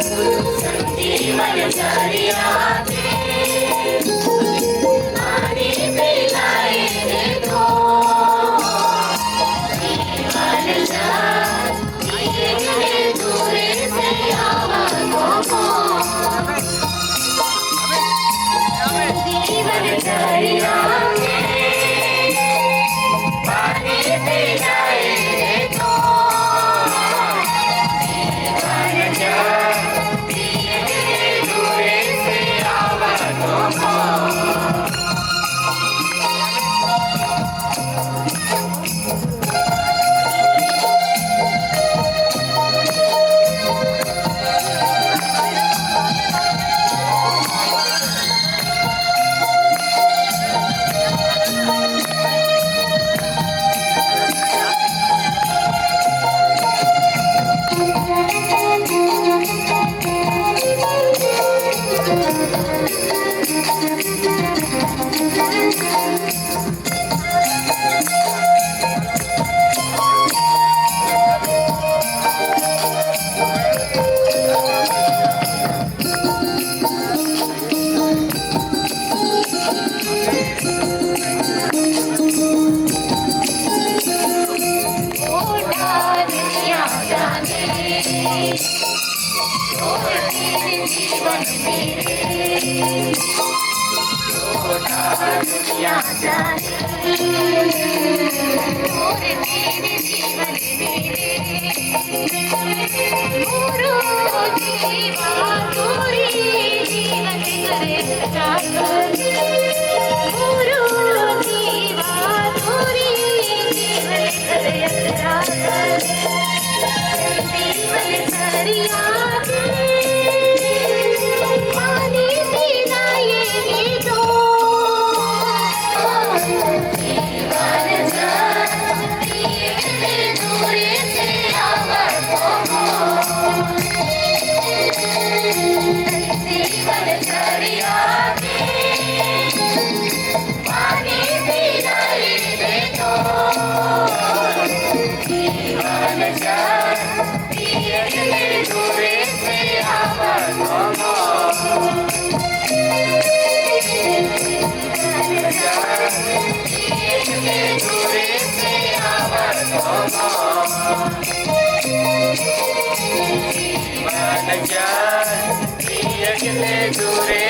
संजीवन जरिया पानी पिलाए तो जीवन जल धीरे दूरे से आवतों को जीवन जरिया पानी पिलाए तो जीवन जल धीरे दूरे से आवतों को जीवन मेरे दुनिया जाने और तेरे जीवन मेरे मोरो जीवा तोरी जीवन करे जाकर मोरो जीवा तोरी जीवन करे जाकर जीवन सरिया पानी पिलाए तो जीवन जल धीरे दूरे से आवतों को जीवन जरिया पानी पिलाए तो जीवन जल धीरे दूरे से आवतों को दूरे से आवतों को जीवन जल धीरे दूरे